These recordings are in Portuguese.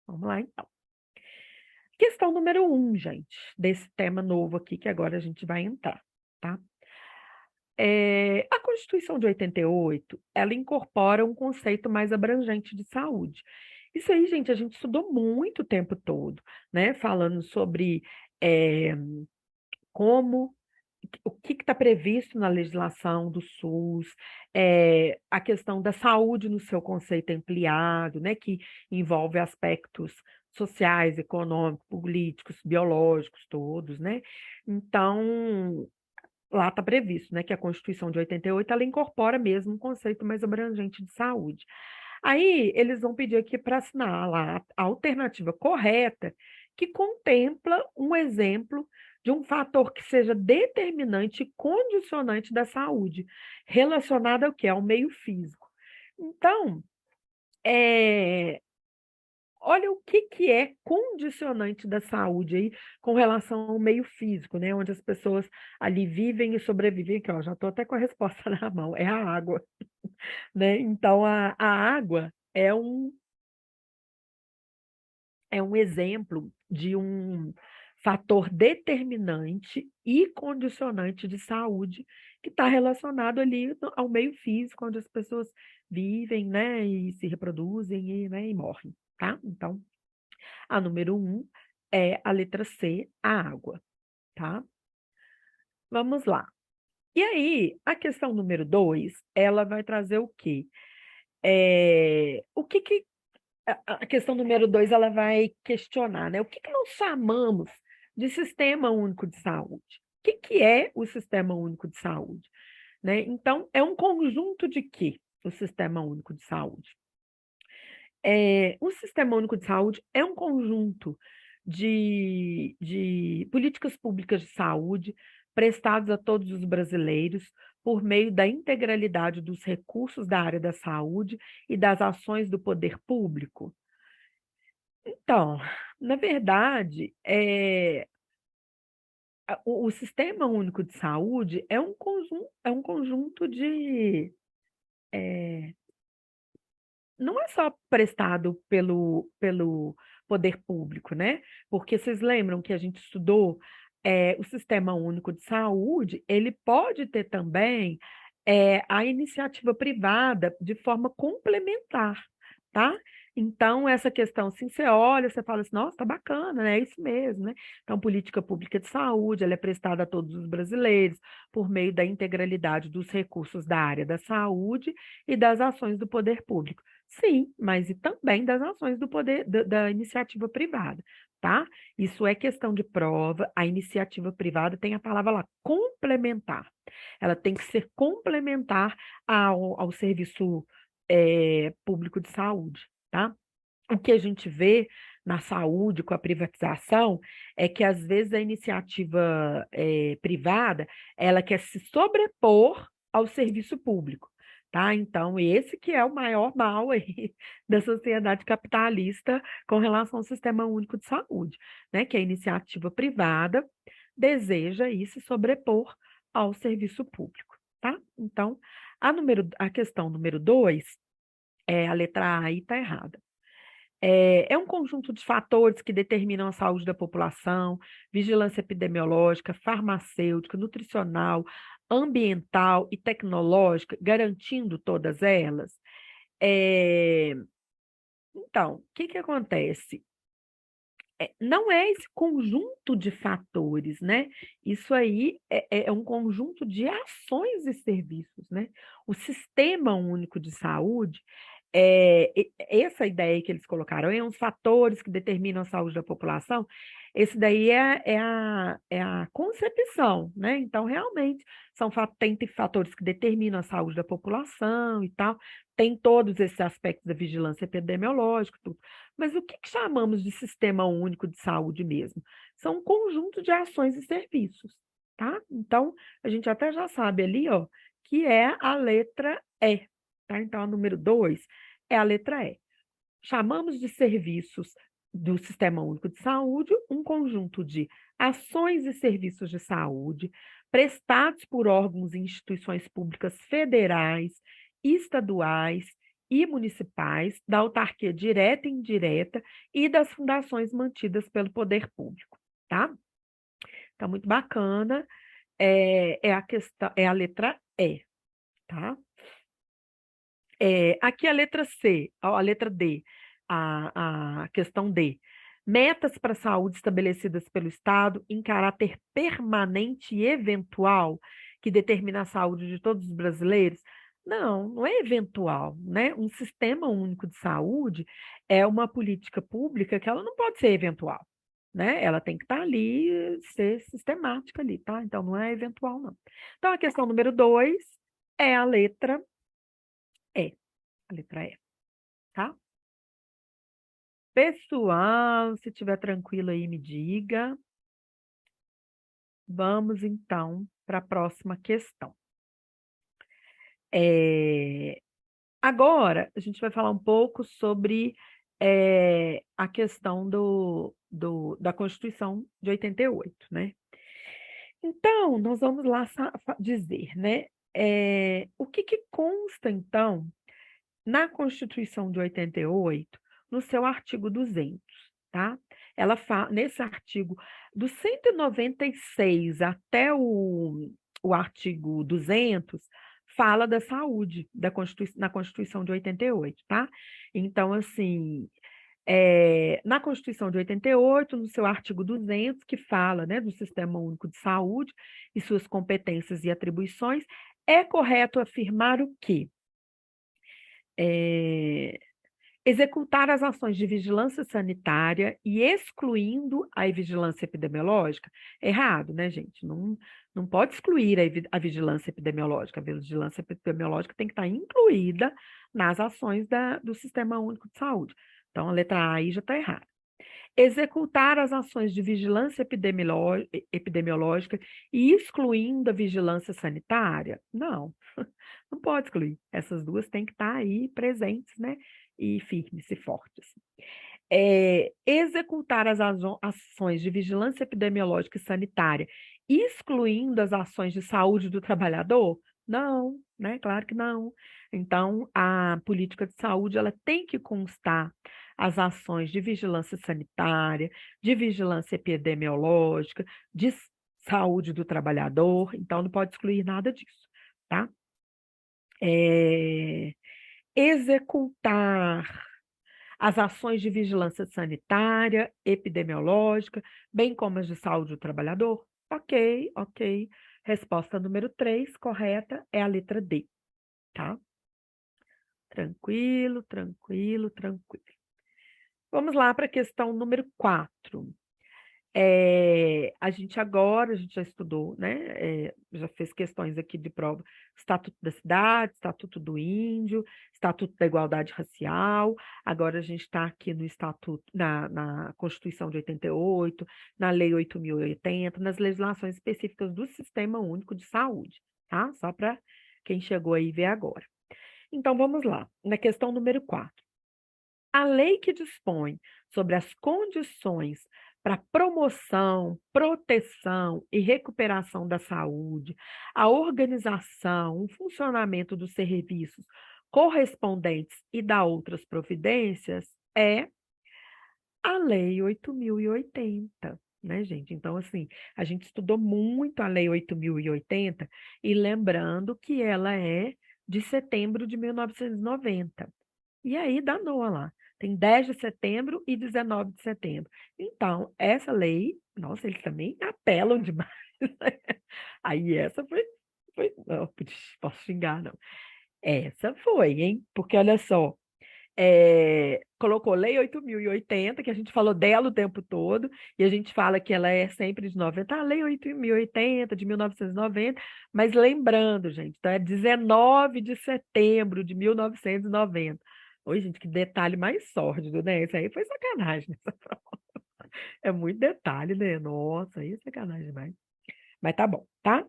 Vamos lá, então. Questão número 1, gente, desse tema novo aqui que agora a gente vai entrar, tá? A Constituição de 88, ela incorpora um conceito mais abrangente de saúde. Isso aí, gente, a gente estudou muito o tempo todo, né? Falando sobre eh, como o que está previsto na legislação do SUS, a questão da saúde no seu conceito ampliado, né, que envolve aspectos sociais, econômicos, políticos, biológicos, todos, né? Então, lá está previsto, né, que a Constituição de 88 ela incorpora mesmo um conceito mais abrangente de saúde. Aí eles vão pedir aqui para assinar lá a alternativa correta, que contempla um exemplo de um fator que seja determinante e condicionante da saúde, relacionado ao que? Ao meio físico. Então, é, olha o que é condicionante da saúde aí com relação ao meio físico, né? Onde as pessoas ali vivem e sobrevivem. Aqui, ó, já estou até com a resposta na mão, é a água, né? Então, a água é um exemplo de um fator determinante e condicionante de saúde que está relacionado ali ao meio físico, onde as pessoas vivem, né, e se reproduzem e, né, e morrem, tá? Então, a número 1 é a letra C, a água, tá? Vamos lá. E aí, a questão número 2, ela vai trazer o quê? O que que a questão número 2 ela vai questionar, né? O que que nós chamamos de Sistema Único de Saúde? O que que é o Sistema Único de Saúde? Né? Então, é um conjunto de quê? O Sistema Único de Saúde. O Sistema Único de Saúde é um conjunto de políticas públicas de saúde prestadas a todos os brasileiros por meio da integralidade dos recursos da área da saúde e das ações do poder público. Então, na verdade, o Sistema Único de Saúde é um conjunto de. é, não é só prestado pelo poder público, né? Porque vocês lembram que a gente estudou o Sistema Único de Saúde, ele pode ter também a iniciativa privada de forma complementar, tá? Então, essa questão, assim, você olha, você fala assim, nossa, tá bacana, né? É isso mesmo, né? Então, política pública de saúde, ela é prestada a todos os brasileiros por meio da integralidade dos recursos da área da saúde e das ações do poder público. Sim, mas e também das ações do poder da iniciativa privada, tá? Isso é questão de prova. A iniciativa privada tem a palavra lá, complementar. Ela tem que ser complementar ao serviço público de saúde, tá? O que a gente vê na saúde com a privatização é que às vezes a iniciativa privada ela quer se sobrepor ao serviço público, tá? Então esse que é o maior mal aí da sociedade capitalista com relação ao Sistema Único de Saúde, né? Que a iniciativa privada deseja aí se sobrepor ao serviço público, tá? Então a questão número 2 a letra A aí está errada. É um conjunto de fatores que determinam a saúde da população, vigilância epidemiológica, farmacêutica, nutricional, ambiental e tecnológica, garantindo todas elas. É, Então, o que que acontece? Não é esse conjunto de fatores, né? Isso aí é um conjunto de ações e serviços, né? O Sistema Único de Saúde, essa ideia que eles colocaram, é uns fatores que determinam a saúde da população, esse daí é a concepção, né? Então, realmente, tem fatores que determinam a saúde da população e tal, tem todos esses aspectos da vigilância epidemiológica, tudo. Mas o que que chamamos de Sistema Único de Saúde mesmo? São um conjunto de ações e serviços, tá? Então, a gente até já sabe ali, ó, que é a letra E, tá? Então, a número 2 é a letra E. Chamamos de serviços do Sistema Único de Saúde um conjunto de ações e serviços de saúde prestados por órgãos e instituições públicas federais, estaduais e municipais, da autarquia direta e indireta e das fundações mantidas pelo poder público, tá? Então, muito bacana. É a questão, é a letra E, tá? Aqui a letra C, a letra D, a questão D. Metas para a saúde estabelecidas pelo Estado em caráter permanente e eventual, que determina a saúde de todos os brasileiros? Não, não é eventual, né? Um sistema único de saúde é uma política pública que ela não pode ser eventual, né? Ela tem que estar ali, ser sistemática ali, tá? Então não é eventual, não. Então a questão número 2 é a letra E, a letra E, tá? Pessoal, se estiver tranquilo aí, me diga. Vamos então para a próxima questão. Agora, a gente vai falar um pouco sobre a questão da Constituição de 88, né? Então, nós vamos lá dizer, né? O que consta, então, na Constituição de 88, no seu artigo 200, tá? Ela fala, nesse artigo, do 196 até o artigo 200, fala da saúde na Constituição de 88, tá? Então, assim, na Constituição de 88, no seu artigo 200, que fala, né, do Sistema Único de Saúde e suas competências e atribuições, é correto afirmar o quê? Executar as ações de vigilância sanitária e excluindo a vigilância epidemiológica? Errado, né, gente? Não, não pode excluir a vigilância epidemiológica. A vigilância epidemiológica tem que estar incluída nas ações do Sistema Único de Saúde. Então, a letra A aí já está errada. Executar as ações de vigilância epidemiológica e excluindo a vigilância sanitária? Não, não pode excluir. Essas duas têm que estar aí presentes, né? E firmes e fortes. Executar as ações de vigilância epidemiológica e sanitária, excluindo as ações de saúde do trabalhador? Não, né? Claro que não. Então, a política de saúde ela tem que constar as ações de vigilância sanitária, de vigilância epidemiológica, de saúde do trabalhador. Então, não pode excluir nada disso, tá? Executar as ações de vigilância sanitária, epidemiológica, bem como as de saúde do trabalhador? Ok, ok. Resposta número 3, correta, é a letra D, tá? Tranquilo, tranquilo, tranquilo. Vamos lá para a questão número 4. A gente já estudou, né? Já fez questões aqui de prova. Estatuto da Cidade, Estatuto do Índio, Estatuto da Igualdade Racial. Agora a gente está aqui no Estatuto, na Constituição de 88, na Lei 8.080, nas legislações específicas do Sistema Único de Saúde, tá? Só para quem chegou aí ver agora. Então vamos lá, na questão número 4. A lei que dispõe sobre as condições para promoção, proteção e recuperação da saúde, a organização, o funcionamento dos serviços correspondentes e da outras providências é a Lei 8.080, né, gente? Então, assim, a gente estudou muito a Lei 8.080 e lembrando que ela é de setembro de 1990. E aí danou lá. Tem 10 de setembro e 19 de setembro. Então, essa lei, nossa, eles também apelam demais. Aí essa foi, não, posso xingar, não. Essa foi, hein? Porque olha só, colocou Lei 8.080, que a gente falou dela o tempo todo, e a gente fala que ela é sempre de 90, a Lei 8.080, de 1990, mas lembrando, gente, então é 19 de setembro de 1990. Oi, gente, que detalhe mais sórdido, né? Isso aí foi sacanagem nessa prova. É muito detalhe, né? Nossa, aí é sacanagem demais. Mas tá bom, tá?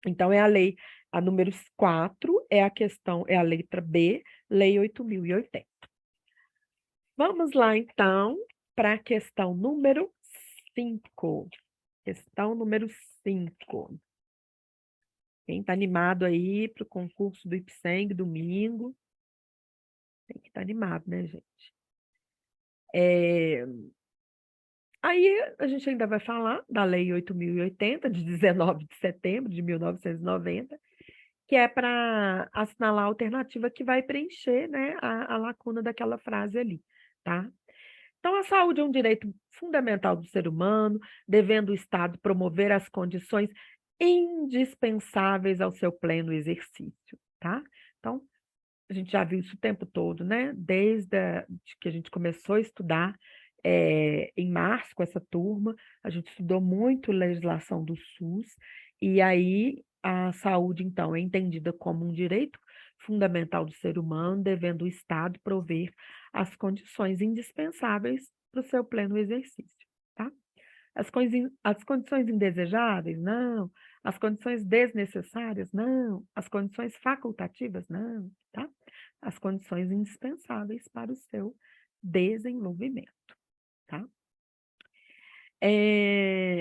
Então é a lei, a número 4 é a questão, é a letra B, Lei 8.080. Vamos lá, então, para a questão número 5. Questão número 5. Quem está animado aí para o concurso do IPSENG domingo? Tem que estar animado, né, gente? É, Aí a gente ainda vai falar da Lei 8.080, de 19 de setembro de 1990, que é para assinalar a alternativa que vai preencher, né, a lacuna daquela frase ali, tá? Então, a saúde é um direito fundamental do ser humano, devendo o Estado promover as condições indispensáveis ao seu pleno exercício, tá? Então, a gente já viu isso o tempo todo, né? De que a gente começou a estudar em março com essa turma, a gente estudou muito legislação do SUS, e aí a saúde, então, é entendida como um direito fundamental do ser humano, devendo o Estado prover as condições indispensáveis para o seu pleno exercício, tá? As condições indesejáveis, não. As condições desnecessárias, não. As condições facultativas, não, tá? As condições indispensáveis para o seu desenvolvimento, tá?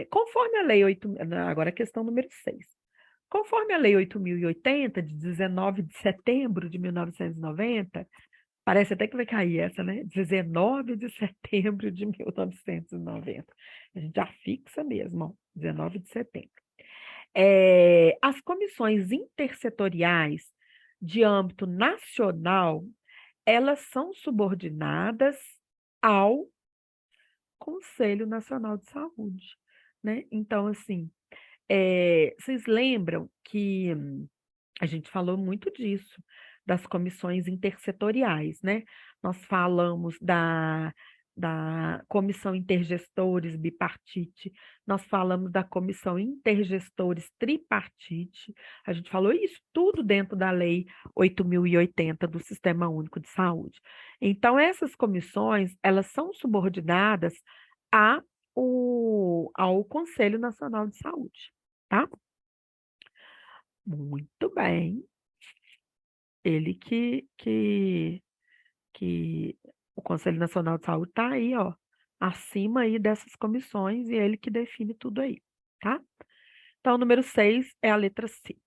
Conforme a Lei 8, agora a questão número 6. Conforme a Lei 8.080, de 19 de setembro de 1990, parece até que vai cair essa, né? 19 de setembro de 1990. A gente já fixa mesmo, ó, 19 de setembro. As comissões intersetoriais de âmbito nacional, elas são subordinadas ao Conselho Nacional de Saúde, né? Então, assim, vocês lembram que a gente falou muito disso, das comissões intersetoriais, né? Nós falamos da comissão intergestores bipartite, nós falamos da comissão intergestores tripartite, a gente falou isso tudo dentro da Lei 8.080 do Sistema Único de Saúde. Então, essas comissões, elas são subordinadas ao Conselho Nacional de Saúde, tá? Muito bem. Ele que o Conselho Nacional de Saúde está aí, ó, acima aí dessas comissões e ele que define tudo aí, tá? Então, o número 6 é a letra C.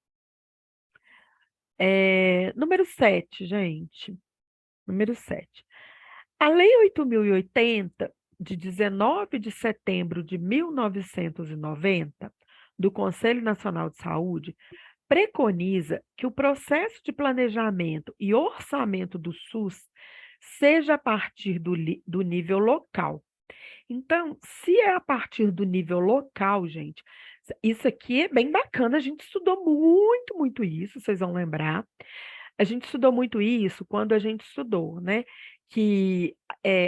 Número 7, gente. Número 7. A Lei 8.080, de 19 de setembro de 1990, do Conselho Nacional de Saúde, preconiza que o processo de planejamento e orçamento do SUS seja a partir do nível local. Então, se é a partir do nível local, gente, isso aqui é bem bacana, a gente estudou muito, muito isso, vocês vão lembrar. A gente estudou muito isso quando a gente estudou, né? Que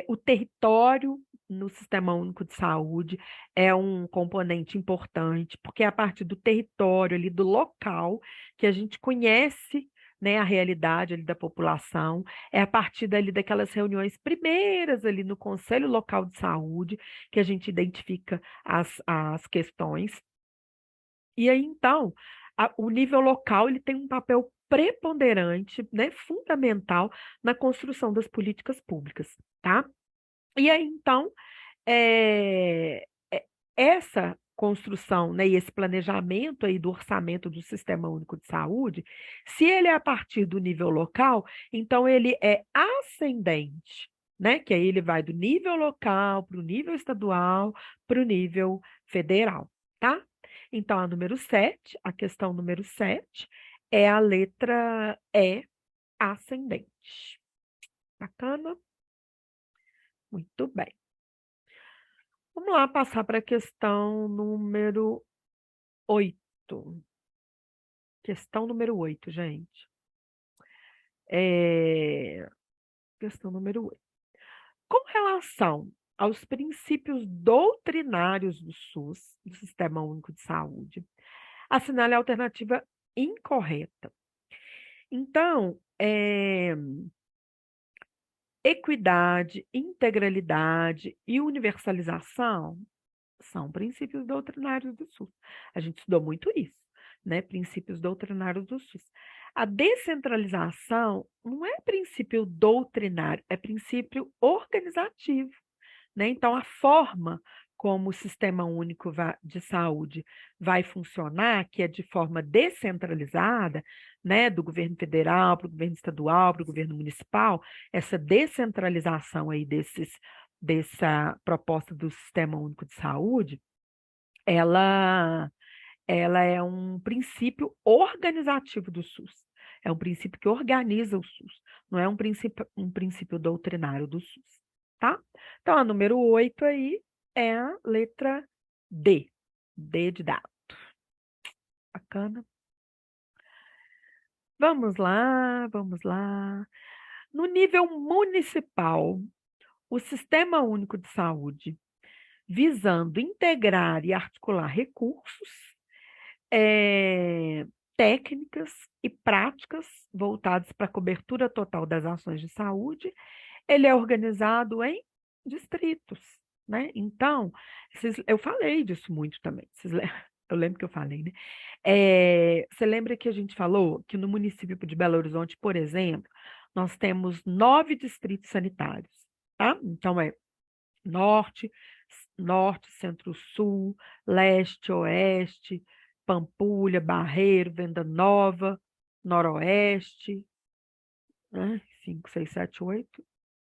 o território no Sistema Único de Saúde é um componente importante, porque é a partir do território ali, do local, que a gente conhece, né, a realidade ali da população, é a partir dali daquelas reuniões primeiras ali no Conselho Local de Saúde que a gente identifica as questões. E aí, então, o nível local ele tem um papel preponderante, né, fundamental na construção das políticas públicas, tá? E aí, então, essa construção, né, e esse planejamento aí do orçamento do Sistema Único de Saúde, se ele é a partir do nível local, então ele é ascendente, né? Que aí ele vai do nível local para o nível estadual, para o nível federal, tá? Então, a questão número 7 é a letra E ascendente. Bacana? Muito bem. Vamos lá passar para a questão número 8. Questão número 8, gente. Questão número 8. Com relação aos princípios doutrinários do SUS, do Sistema Único de Saúde, assinale a alternativa incorreta. Então, equidade, integralidade e universalização são princípios doutrinários do SUS. A gente estudou muito isso, né? Princípios doutrinários do SUS. A descentralização não é princípio doutrinário, é princípio organizativo, né? Então, a forma como o Sistema Único de Saúde vai funcionar, que é de forma descentralizada, né, do governo federal para o governo estadual, para o governo municipal, essa descentralização aí dessa proposta do Sistema Único de Saúde, ela, ela é um princípio organizativo do SUS. É um princípio que organiza o SUS, não é um princípio doutrinário do SUS, tá? Então, a número 8 aí é a letra D. D de dado. Bacana. Vamos lá, vamos lá. No nível municipal, o Sistema Único de Saúde, visando integrar e articular recursos, técnicas e práticas voltadas para a cobertura total das ações de saúde, ele é organizado em distritos, né? Então, eu falei disso muito também. Eu lembro que eu falei, né? Você lembra que a gente falou que no município de Belo Horizonte, por exemplo, nós temos 9 distritos sanitários, tá? Então, norte, norte, centro-sul, leste, oeste, Pampulha, Barreiro, Venda Nova, noroeste, né? 5, 6, 7, 8,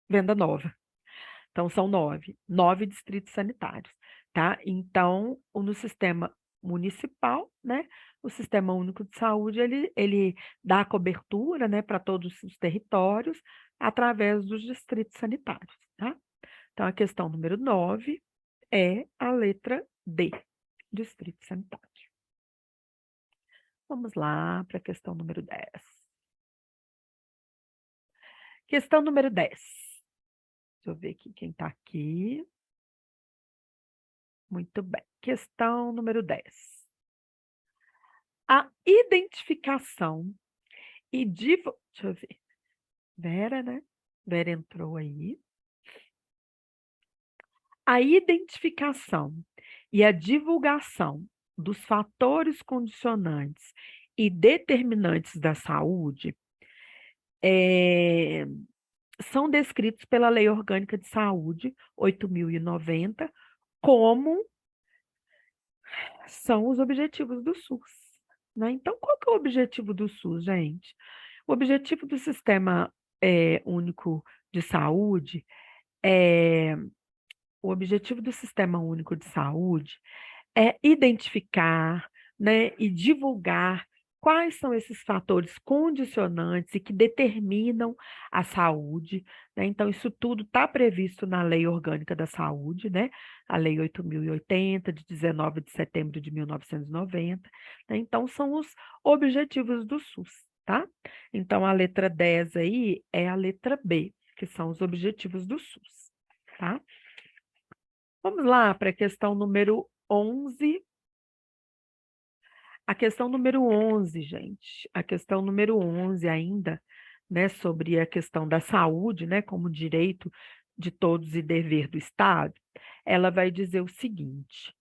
Venda Nova. Então, são 9 distritos sanitários, tá? Então, no sistema municipal, né? O Sistema Único de Saúde, ele dá cobertura, né, para todos os territórios através dos distritos sanitários, tá? Então, a questão número 9 é a letra D, distrito sanitário. Vamos lá para a questão número 10. Questão número 10. Deixa eu ver aqui quem está aqui. Muito bem. Questão número 10. A identificação e deixa eu ver. Vera, né? Vera entrou aí. A identificação e a divulgação dos fatores condicionantes e determinantes da saúde são descritos pela Lei Orgânica de Saúde 8.090 como são os objetivos do SUS, né? Então, qual que é o objetivo do SUS, gente? O objetivo do Sistema Único de Saúde é o objetivo do Sistema Único de Saúde é identificar, né, e divulgar quais são esses fatores condicionantes e que determinam a saúde, né? Então, isso tudo está previsto na Lei Orgânica da Saúde, né? A Lei 8.080, de 19 de setembro de 1990, né? Então, são os objetivos do SUS, tá? Então, a letra 10 aí é a letra B, que são os objetivos do SUS, tá? Vamos lá para a questão número 11. A questão número 11, gente. A questão número 11 ainda, né, sobre a questão da saúde, né, como direito de todos e dever do Estado, ela vai dizer o seguinte: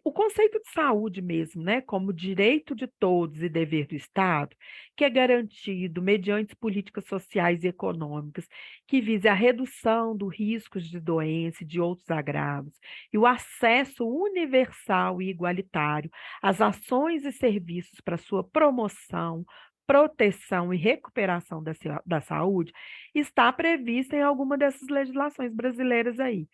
o conceito de saúde mesmo, né, como direito de todos e dever do Estado, que é garantido mediante políticas sociais e econômicas, que vise a redução do riscos de doença e de outros agravos, e o acesso universal e igualitário às ações e serviços para sua promoção, proteção e recuperação da saúde, está prevista em alguma dessas legislações brasileiras aí.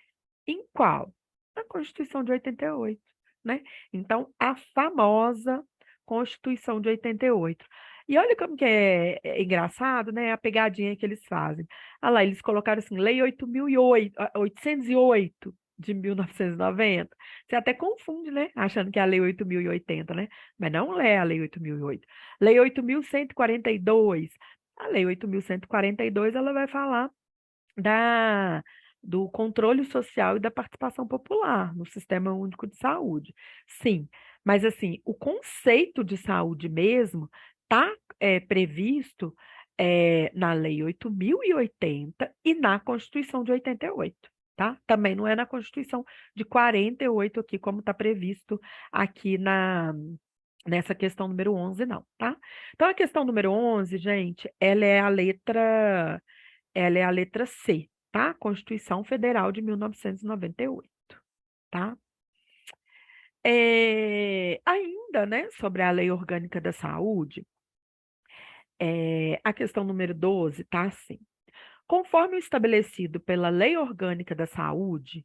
Em qual? Na Constituição de 88, né? Então, a famosa Constituição de 88. E olha como que é engraçado, né? A pegadinha que eles fazem. Olha lá, eles colocaram assim, Lei 8.808 de 1990. Você até confunde, né? Achando que é a Lei 8.080, né? Mas não é a Lei 8.008. Lei 8.142. A Lei 8.142, ela vai falar da, do controle social e da participação popular no Sistema Único de Saúde. Sim, mas assim, o conceito de saúde mesmo está previsto na Lei 8.080 e na Constituição de 88. Tá? Também não é na Constituição de 48 aqui, como está previsto aqui nessa questão número 11, não, tá? Então, a questão número 11, gente, ela é a letra C, tá? Constituição Federal de 1998. tá? Ainda, né, sobre a Lei Orgânica da Saúde, a questão número 12 tá assim. Conforme o estabelecido pela Lei Orgânica da Saúde,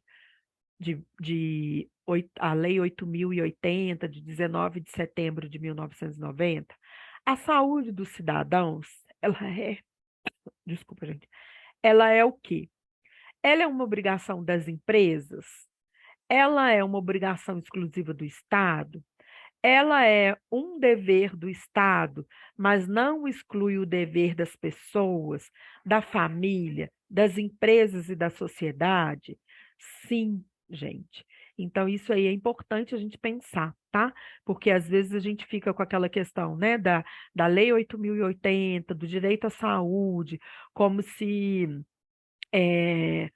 a Lei 8.080, de 19 de setembro de 1990, a saúde dos cidadãos, desculpa, gente, ela é o quê? Ela é uma obrigação das empresas? Ela é uma obrigação exclusiva do Estado? Ela é um dever do Estado, mas não exclui o dever das pessoas, da família, das empresas e da sociedade? Sim, gente. Então, isso aí é importante a gente pensar, tá? Porque às vezes a gente fica com aquela questão, né, da Lei 8.080, do direito à saúde, como se eh,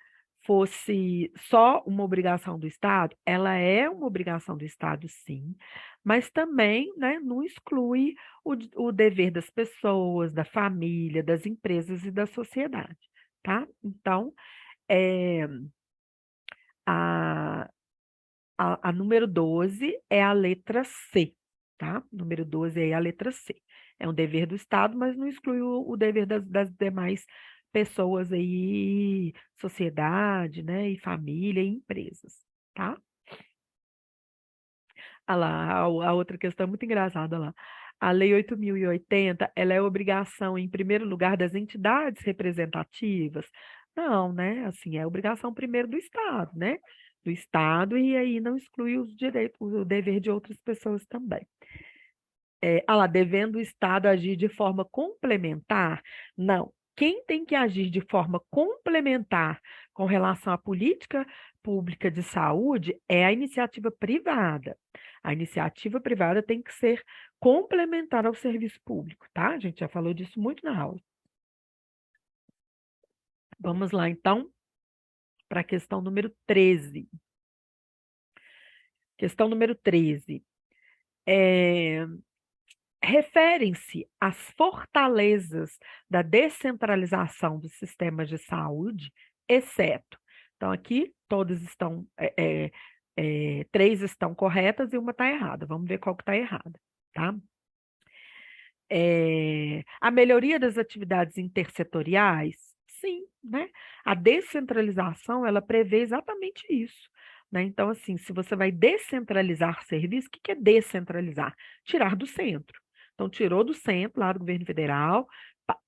fosse só uma obrigação do Estado. Ela é uma obrigação do Estado, sim, mas também, né, não exclui o dever das pessoas, da família, das empresas e da sociedade, tá? Então, é, a, a número 12 é a letra C, tá? Número 12 é a letra C. É um dever do Estado, mas não exclui o dever das demais pessoas aí, sociedade, né, e família e empresas, tá? Ah lá, a outra questão é muito engraçada lá. A Lei 8.080, ela é obrigação, em primeiro lugar, das entidades representativas? Não, né? Assim, é obrigação primeiro do Estado, né? Do Estado, e aí não exclui os direitos, o dever de outras pessoas também. Lá, devendo o Estado agir de forma complementar? Não. Quem tem que agir de forma complementar com relação à política pública de saúde é a iniciativa privada. A iniciativa privada tem que ser complementar ao serviço público, tá? A gente já falou disso muito na aula. Vamos lá, então, para a questão número 13. Questão número 13. É, referem-se às fortalezas da descentralização dos sistemas de saúde, exceto. Então, aqui todas estão, três estão corretas e uma está errada. Vamos ver qual que está errada, tá? A melhoria das atividades intersetoriais, sim, né? A descentralização, ela prevê exatamente isso, né? Então, assim, se você vai descentralizar serviço, o que que é descentralizar? Tirar do centro. Então, tirou do centro, lá do governo federal,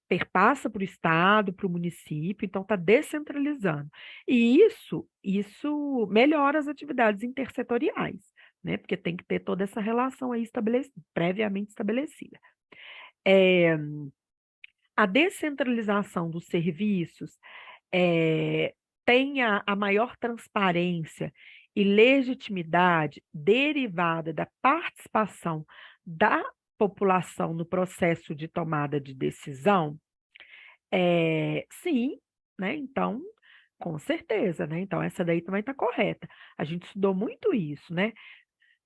perpassa para o estado, para o município, então está descentralizando. E isso melhora as atividades intersetoriais, né? Porque tem que ter toda essa relação aí previamente estabelecida. É, a descentralização dos serviços tem a maior transparência e legitimidade derivada da participação da população no processo de tomada de decisão? Sim, né? Então, com certeza, né? Então, essa daí também está correta. A gente estudou muito isso, né?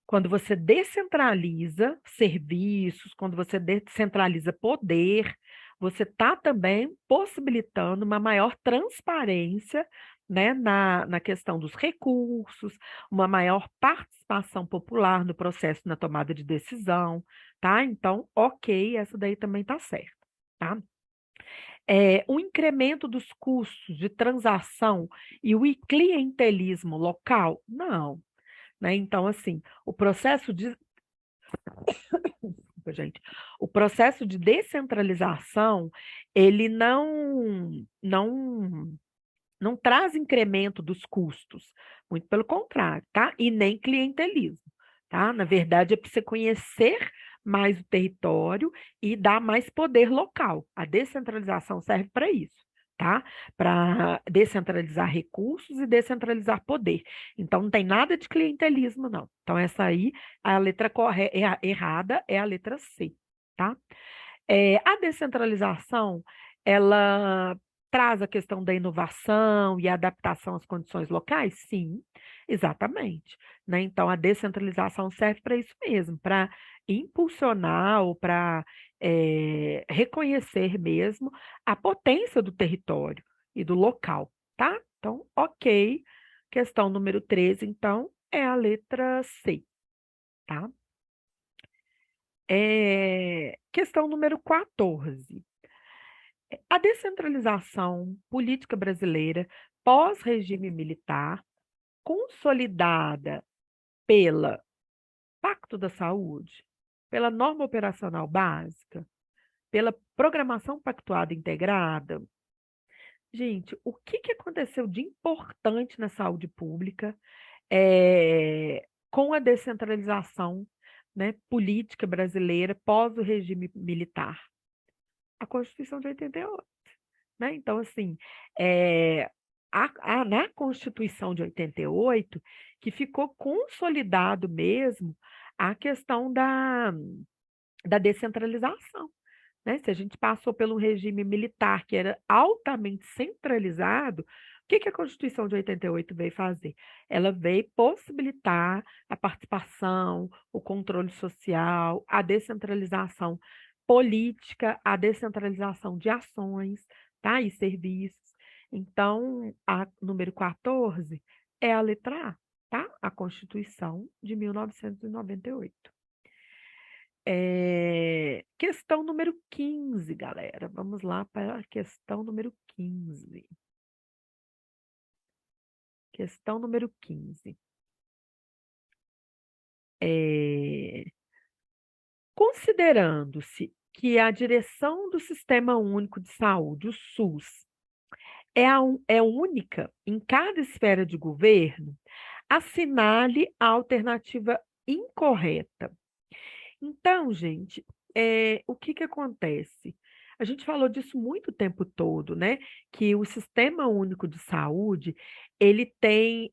Quando você descentraliza serviços, quando você descentraliza poder, você está também possibilitando uma maior transparência, né, na questão dos recursos, uma maior participação popular no processo na tomada de decisão, tá? Então, ok, essa daí também está certa, tá? O incremento dos custos de transação e o clientelismo local? Não, né? Então, assim, desculpa, gente, o processo de descentralização, ele não traz incremento dos custos, muito pelo contrário, tá? E nem clientelismo, tá? Na verdade, é para você conhecer mais o território e dar mais poder local. A descentralização serve para isso, tá? Para descentralizar recursos e descentralizar poder. Então, não tem nada de clientelismo, não. Então, essa aí, a letra errada é a letra C, tá? A descentralização, ela traz a questão da inovação e adaptação às condições locais? Sim, exatamente, né? Então, a descentralização serve para isso mesmo, para impulsionar ou para reconhecer mesmo a potência do território e do local, tá? Então, ok. Questão número 13, então, é a letra C, tá? Questão número 14. A descentralização política brasileira pós-regime militar, consolidada pela Pacto da Saúde, pela norma operacional básica, pela programação pactuada integrada. Gente, o que que aconteceu de importante na saúde pública com a descentralização, né, política brasileira pós o regime militar? A Constituição de 88. Né? Então, assim, é, na Constituição de 88, que ficou consolidado mesmo a questão da descentralização. Né? Se a gente passou pelo regime militar que era altamente centralizado, o que que a Constituição de 88 veio fazer? Ela veio possibilitar a participação, o controle social, a descentralização política, a descentralização de ações, tá? E serviços. Então, a número 14 é a letra A, tá? A Constituição de 1998. Questão número 15, galera. Vamos lá para a questão número 15. Questão número 15. Considerando-se que a direção do Sistema Único de Saúde, o SUS, é única em cada esfera de governo, assinale a alternativa incorreta. Então, gente, o que que acontece? A gente falou disso muito o tempo todo, né? Que o Sistema Único de Saúde, ele tem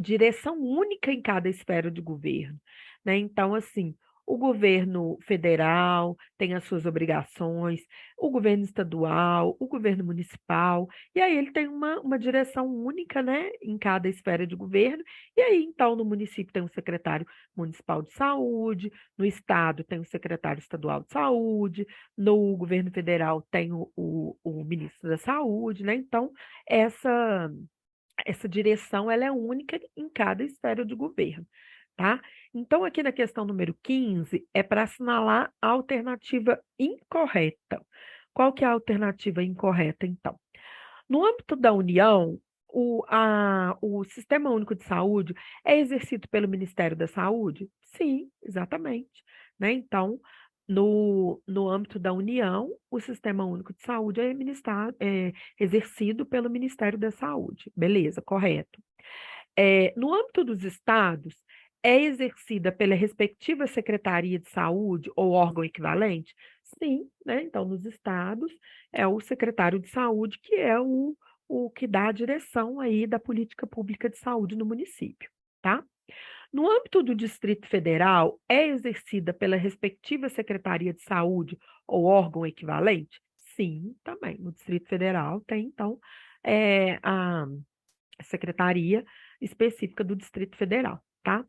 direção única em cada esfera de governo, né? Então, assim, o governo federal tem as suas obrigações, o governo estadual, o governo municipal, e aí ele tem uma direção única, né, em cada esfera de governo, e aí, então, no município tem um secretário municipal de saúde, no estado tem o secretário estadual de saúde, no governo federal tem o ministro da saúde, né? Então, essa, essa direção ela é única em cada esfera de governo, tá? Então, aqui na questão número 15, é para assinalar a alternativa incorreta. Qual que é a alternativa incorreta, então? No âmbito da União, o Sistema Único de Saúde é exercido pelo Ministério da Saúde? Sim, exatamente. Né? Então, no âmbito da União, o Sistema Único de Saúde é exercido pelo Ministério da Saúde. Beleza, correto. No âmbito dos estados, é exercida pela respectiva Secretaria de Saúde ou órgão equivalente? Sim, né? Então, nos estados, é o secretário de saúde que é o que dá a direção aí da política pública de saúde no município, tá? No âmbito do Distrito Federal, é exercida pela respectiva Secretaria de Saúde ou órgão equivalente? Sim, também. No Distrito Federal tem, então, a secretaria específica do Distrito Federal, tá?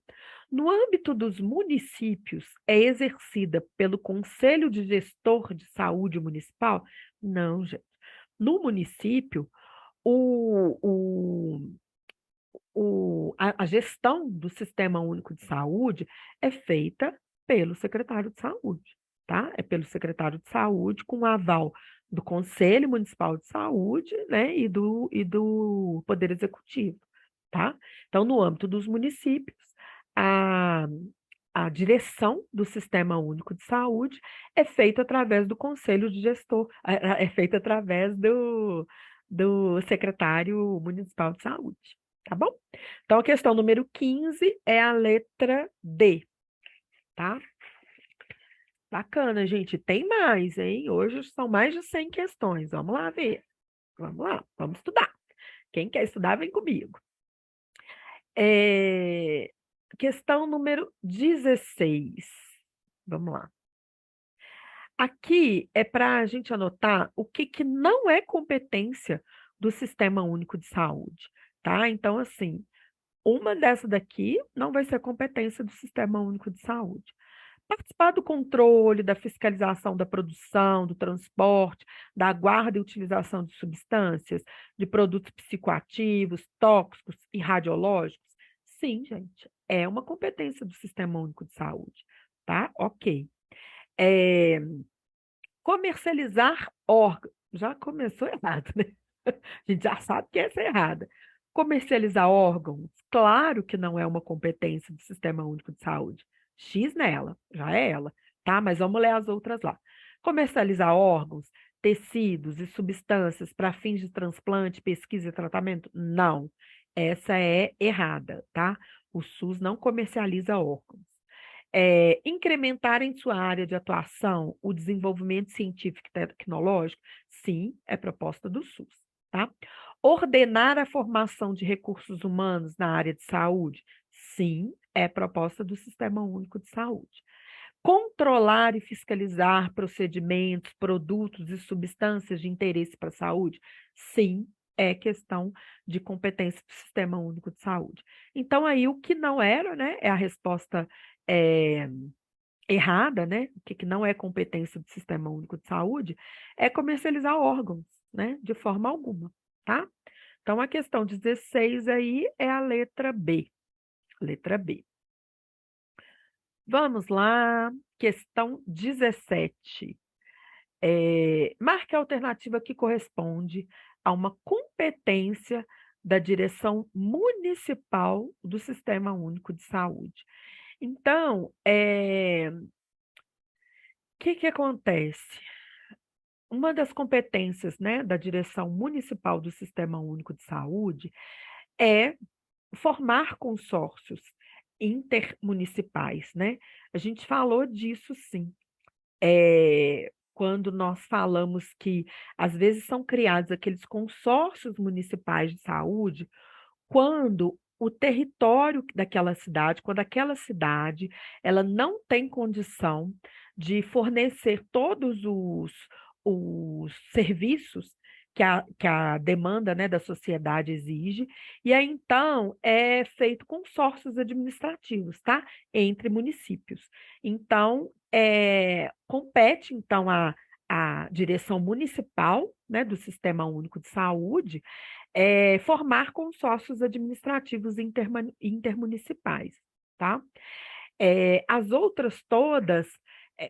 No âmbito dos municípios, é exercida pelo Conselho de Gestor de Saúde Municipal? Não, gente. No município, o, a gestão do Sistema Único de Saúde é feita pelo secretário de saúde, tá? É pelo secretário de saúde com o aval do Conselho Municipal de Saúde, né, e do Poder Executivo, tá? Então, no âmbito dos municípios, a, a direção do Sistema Único de Saúde é feita através do Conselho de Gestor, é feita através do secretário municipal de saúde, tá bom? Então, a questão número 15 é a letra D, tá? Bacana, gente. Tem mais, hein? Hoje são mais de 100 questões. Vamos lá ver. Vamos lá, vamos estudar. Quem quer estudar, vem comigo. Questão número 16. Vamos lá. Aqui é para a gente anotar o que, que não é competência do Sistema Único de Saúde, tá? Então, assim, uma dessa daqui não vai ser competência do Sistema Único de Saúde. Participar do controle, da fiscalização da produção, do transporte, da guarda e utilização de substâncias, de produtos psicoativos, tóxicos e radiológicos? Sim, gente, é uma competência do Sistema Único de Saúde, tá? Ok. É, comercializar órgãos. Já começou errado, né? A gente já sabe que essa é errada. Comercializar órgãos, claro que não é uma competência do Sistema Único de Saúde. X nela, já é ela, tá? Mas vamos ler as outras lá. Comercializar órgãos, tecidos e substâncias para fins de transplante, pesquisa e tratamento? Não. Essa é errada, tá? O SUS não comercializa órgãos. Incrementar em sua área de atuação o desenvolvimento científico e tecnológico? Sim, é proposta do SUS, tá? Ordenar a formação de recursos humanos na área de saúde? Sim, é proposta do Sistema Único de Saúde. Controlar e fiscalizar procedimentos, produtos e substâncias de interesse para a saúde? Sim, é questão de competência do Sistema Único de Saúde. Então, aí, o que não era, né, é a resposta é, errada, né, o que não é competência do Sistema Único de Saúde, é comercializar órgãos, né, de forma alguma, tá? Então, a questão 16 aí é a letra B. Letra B. Vamos lá, questão 17. Marque a alternativa que corresponde a uma competência da direção municipal do Sistema Único de Saúde. Então, o que acontece? Uma das competências, né, da direção municipal do Sistema Único de Saúde é formar consórcios intermunicipais, né? A gente falou disso, sim. Quando nós falamos que às vezes são criados aqueles consórcios municipais de saúde, quando o território daquela cidade, quando aquela cidade ela não tem condição de fornecer todos os serviços que a demanda, né, da sociedade exige, e aí então é feito consórcios administrativos, tá? Entre municípios. Então, compete então a direção municipal, né, do Sistema Único de Saúde formar consórcios administrativos intermunicipais, tá? As outras todas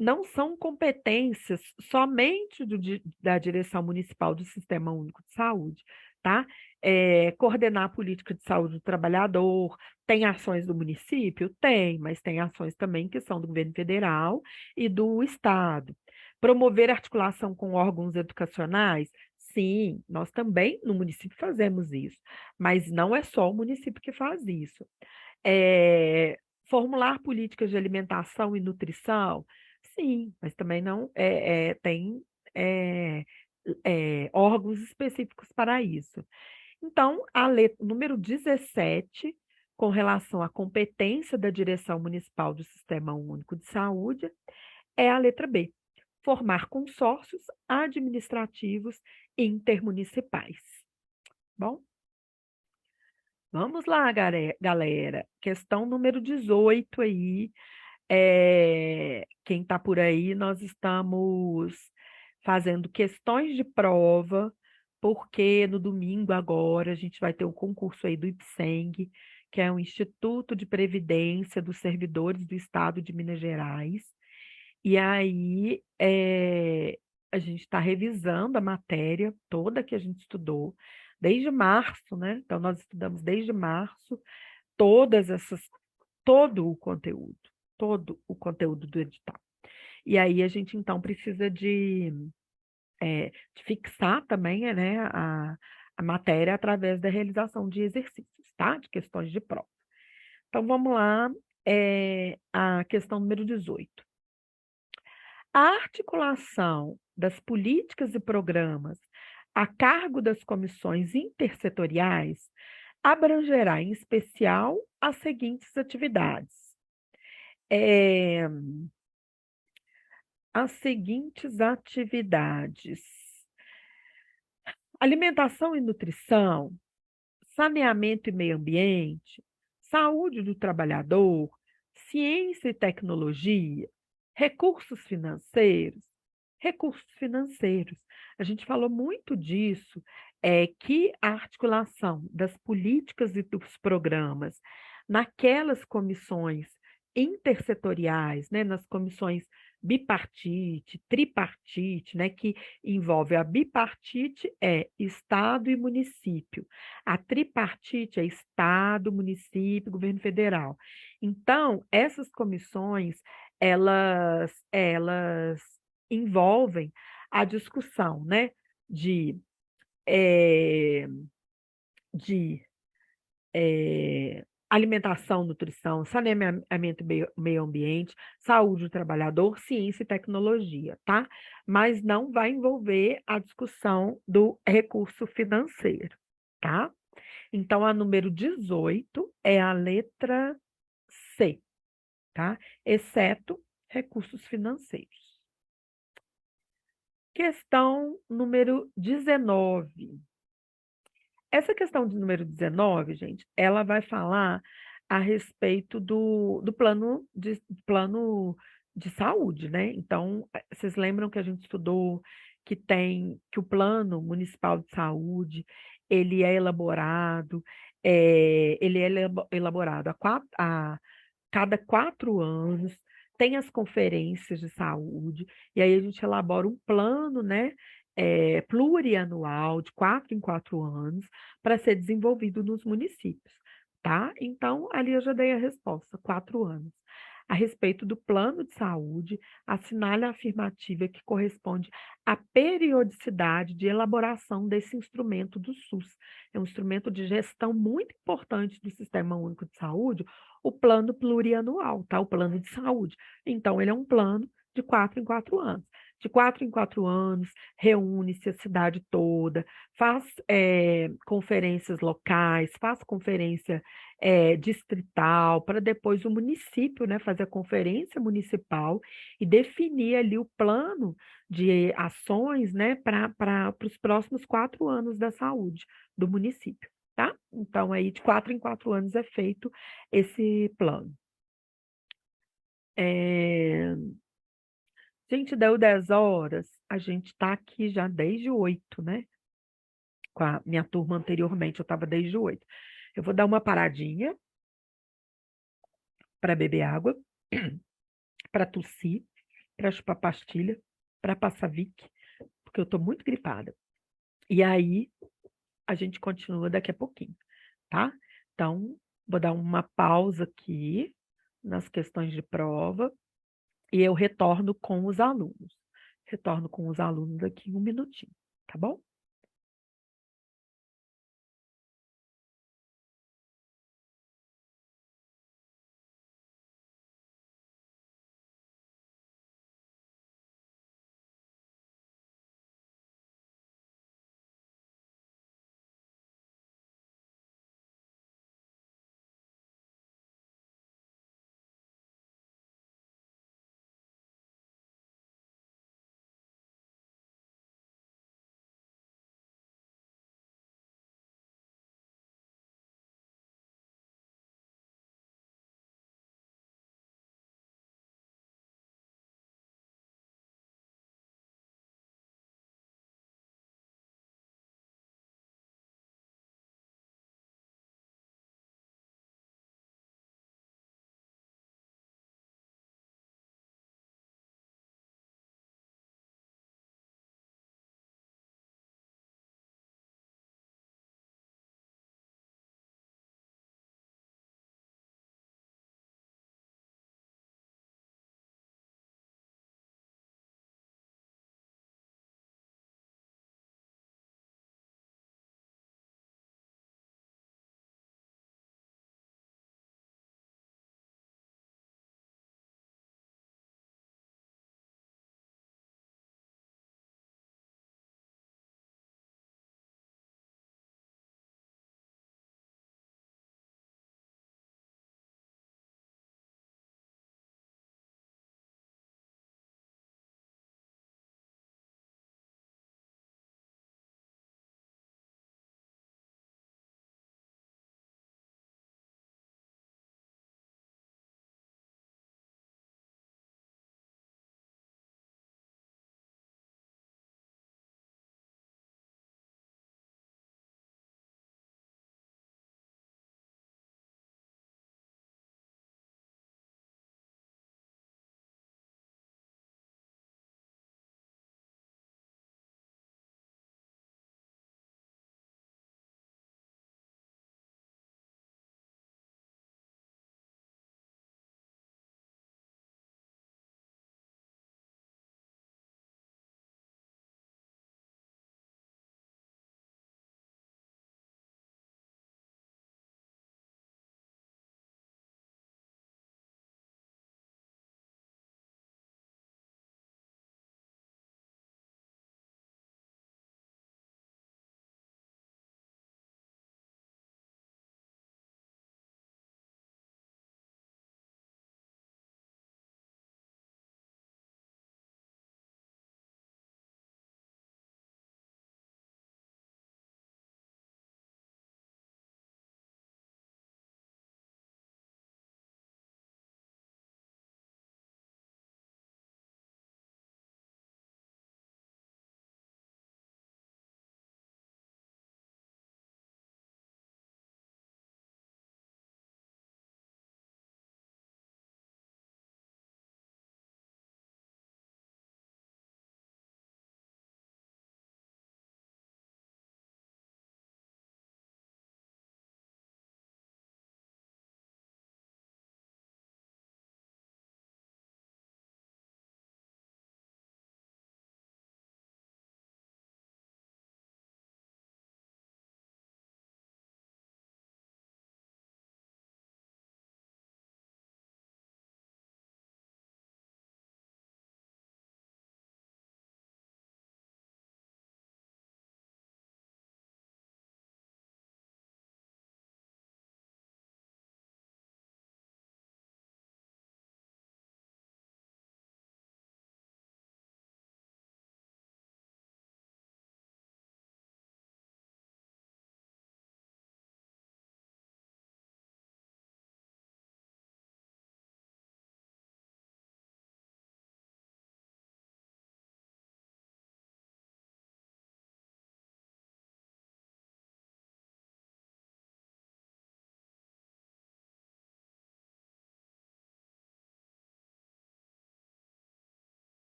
não são competências somente da direção municipal do Sistema Único de Saúde, tá? Coordenar a política de saúde do trabalhador, tem ações do município? Tem, mas tem ações também que são do governo federal e do estado. Promover articulação com órgãos educacionais? Sim, nós também no município fazemos isso, mas não é só o município que faz isso. É, formular políticas de alimentação e nutrição? Sim, mas também não tem é, órgãos específicos para isso. Então, a letra número 17, com relação à competência da direção municipal do Sistema Único de Saúde, é a letra B. Formar consórcios administrativos intermunicipais. Bom, vamos lá, galera. Questão número 18 aí. Quem está por aí, nós estamos fazendo questões de prova, porque no domingo agora a gente vai ter um concurso aí do IPSENG, que é o Instituto de Previdência dos Servidores do Estado de Minas Gerais. E aí a gente está revisando a matéria toda que a gente estudou desde março, né? Então, nós estudamos desde março todas essas, todo o conteúdo do edital. E aí a gente então precisa de fixar também, né, a matéria através da realização de exercícios, tá? De questões de prova. Então vamos lá, a questão número 18. A articulação das políticas e programas a cargo das comissões intersetoriais abrangerá, em especial, as seguintes atividades. É, as seguintes atividades: alimentação e nutrição, saneamento e meio ambiente, saúde do trabalhador, ciência e tecnologia, Recursos financeiros, recursos financeiros. A gente falou muito disso, que a articulação das políticas e dos programas naquelas comissões intersetoriais, né, nas comissões bipartite, tripartite, né, que envolve a bipartite é Estado e município, a tripartite é Estado, município, governo federal. Então, essas comissões elas envolvem a discussão, né, de, eh, de alimentação, nutrição, saneamento e meio ambiente, saúde do trabalhador, ciência e tecnologia, tá? Mas não vai envolver a discussão do recurso financeiro, tá? Então, a número 18 é a letra C, tá? Exceto recursos financeiros. Questão número 19. Essa questão de número 19, gente, ela vai falar a respeito do plano de saúde, né? Então, vocês lembram que a gente estudou que o plano municipal de saúde, ele é elaborado, elaborado a cada 4 anos, tem as conferências de saúde, e aí a gente elabora um plano, né, plurianual, de 4 em 4 anos, para ser desenvolvido nos municípios, tá? Então, ali eu já dei a resposta, 4 anos. A respeito do plano de saúde, assinale a afirmativa que corresponde à periodicidade de elaboração desse instrumento do SUS. É um instrumento de gestão muito importante do Sistema Único de Saúde, o plano plurianual, tá? O plano de saúde. Então, ele é um plano de 4 em 4 anos. De 4 em 4 anos, reúne-se a cidade toda, faz conferências locais, faz conferência distrital, para depois o município, né, fazer a conferência municipal e definir ali o plano de ações, né, para os próximos 4 anos da saúde do município, tá? Então, aí, de 4 em 4 anos é feito esse plano. Gente, deu 10 horas, a gente está aqui já desde 8, né? Com a minha turma anteriormente, eu estava desde 8. Eu vou dar uma paradinha para beber água, para tossir, para chupar pastilha, para passar Vic, porque eu estou muito gripada. E aí, a gente continua daqui a pouquinho, tá? Então, vou dar uma pausa aqui nas questões de prova e eu retorno com os alunos. Retorno com os alunos aqui em um minutinho, tá bom?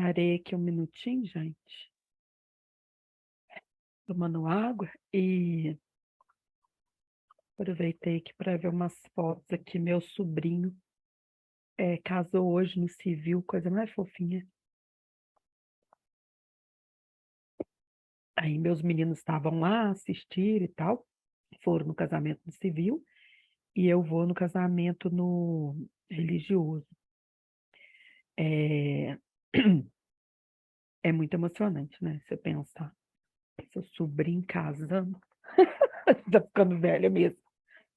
Parei aqui um minutinho, gente, tomando água e aproveitei aqui para ver umas fotos aqui. Meu sobrinho casou hoje no civil, coisa mais fofinha. Aí meus meninos estavam lá assistir e tal, foram no casamento no civil e eu vou no casamento no religioso. É, é muito emocionante, né? Você pensar, seu sobrinho casando, tá ficando velha mesmo.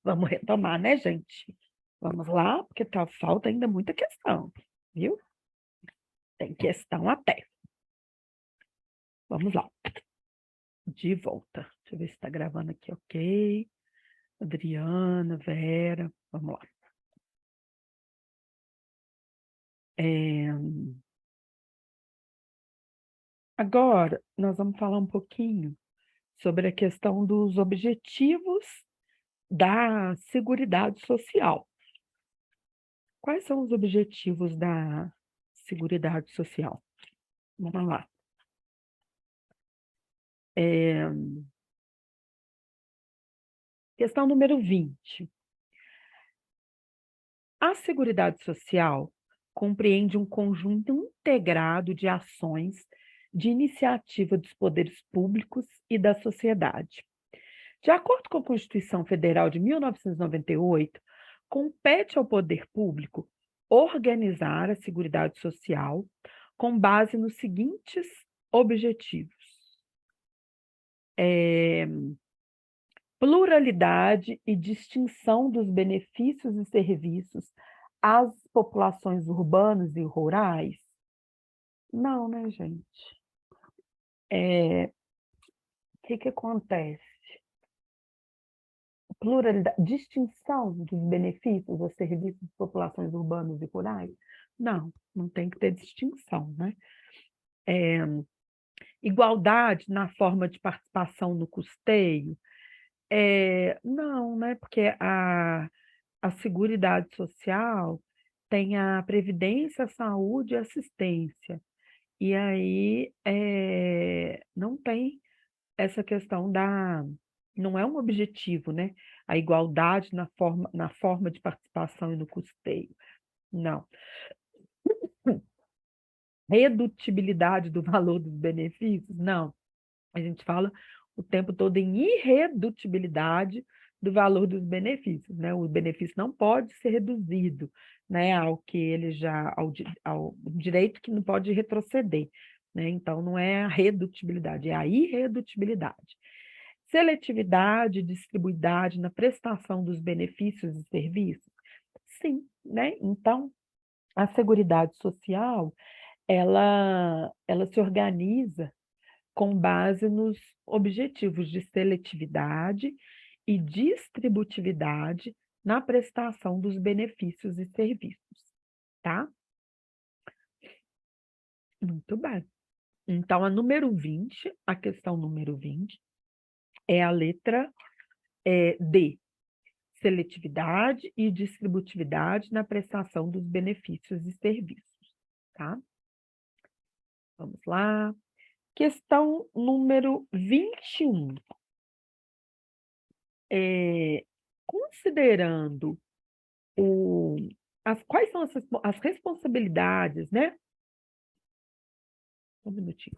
Vamos retomar, né, gente? Vamos lá, porque falta ainda muita questão, viu? Tem questão até. Vamos lá. De volta. Deixa eu ver se está gravando aqui, ok. Adriana, Vera, vamos lá. Agora, nós vamos falar um pouquinho sobre a questão dos objetivos da Seguridade Social. Quais são os objetivos da Seguridade Social? Vamos lá. Questão número 20. A Seguridade Social compreende um conjunto integrado de ações de iniciativa dos poderes públicos e da sociedade. De acordo com a Constituição Federal de 1998, compete ao poder público organizar a Seguridade Social com base nos seguintes objetivos: pluralidade e distinção dos benefícios e serviços às populações urbanas e rurais? Não, né, gente? O que acontece? Pluralidade, distinção dos benefícios aos serviços de populações urbanas e rurais? Não, não tem que ter distinção, né? Igualdade na forma de participação no custeio? Não, né? Porque a Seguridade Social tem a Previdência, a Saúde e a Assistência. E aí não tem essa questão não é um objetivo, né? A igualdade na forma de participação e no custeio. Não. Redutibilidade do valor dos benefícios? Não. A gente fala o tempo todo em irredutibilidade do valor dos benefícios, né? O benefício não pode ser reduzido, né, ao que ele já ao direito que não pode retroceder, né? Então não é a redutibilidade, é a irredutibilidade. Seletividade e distribuidade na prestação dos benefícios e serviços? Sim, né? Então a Seguridade Social, ela se organiza com base nos objetivos de seletividade e distributividade na prestação dos benefícios e serviços, tá? Muito bem. Então, a questão número 20, é a letra D, seletividade e distributividade na prestação dos benefícios e serviços, tá? Vamos lá. Questão número 21. Considerando quais são as responsabilidades, né? Um minutinho.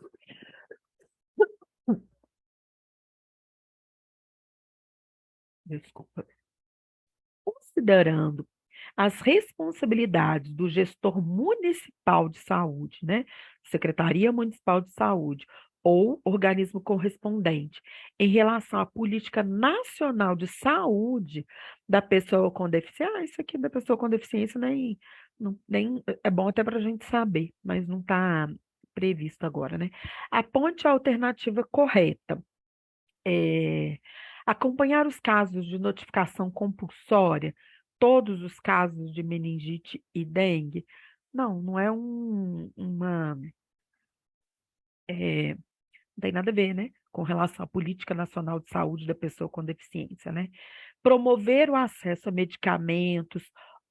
Desculpa. Considerando as responsabilidades do gestor municipal de saúde, né? Secretaria Municipal de Saúde ou organismo correspondente, em relação à política nacional de saúde da pessoa com deficiência. Isso aqui da pessoa com deficiência nem é bom até para a gente saber, mas não está previsto agora, né? Aponte a alternativa correta. Acompanhar os casos de notificação compulsória, todos os casos de meningite e dengue? Não, não é não tem nada a ver, né? Com relação à política nacional de saúde da pessoa com deficiência, né? Promover o acesso a medicamentos,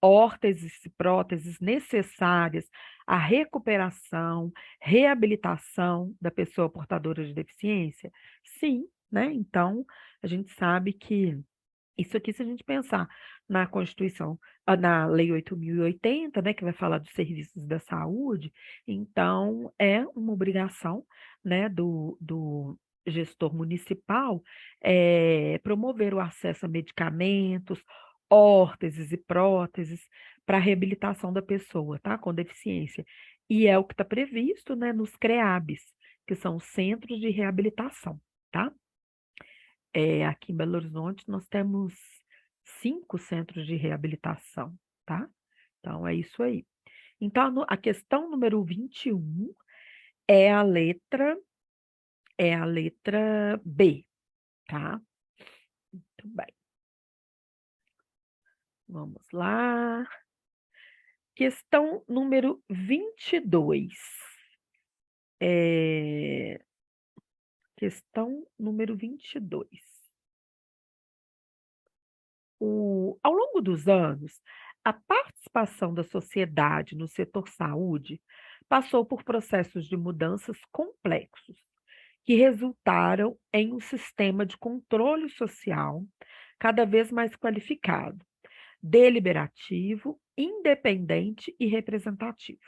órteses e próteses necessárias a recuperação, reabilitação da pessoa portadora de deficiência? Sim, né? Então, a gente sabe que isso aqui, se a gente pensar na Constituição, na Lei 8.080, né, que vai falar dos serviços da saúde, então é uma obrigação, né, do gestor municipal promover o acesso a medicamentos, órteses e próteses para a reabilitação da pessoa, tá, com deficiência. E é o que está previsto, né, nos CREABs, que são os Centros de Reabilitação, tá? Aqui em Belo Horizonte, nós temos 5 centros de reabilitação, tá? Então, é isso aí. Então, a questão número 21 é a letra, é a letra B, tá? Muito bem. Vamos lá. Questão número 22. Questão número 22. Ao longo dos anos, a participação da sociedade no setor saúde passou por processos de mudanças complexos, que resultaram em um sistema de controle social cada vez mais qualificado, deliberativo, independente e representativo.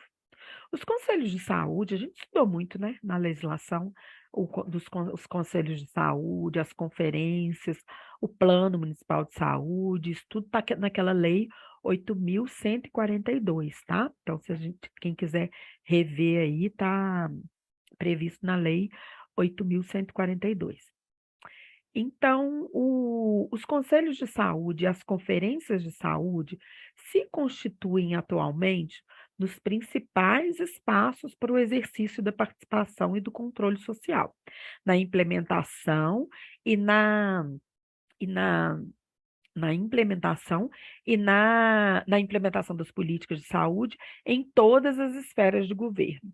Os conselhos de saúde, a gente estudou muito, né, na legislação, os conselhos de saúde, as conferências, o Plano Municipal de Saúde, isso tudo está naquela lei 8.142, tá? Então, se a gente, quem quiser rever aí, está previsto na lei 8.142. Então, os conselhos de saúde e as conferências de saúde se constituem atualmente nos principais espaços para o exercício da participação e do controle social, na implementação e e na, na implementação na implementação das políticas de saúde em todas as esferas de governo.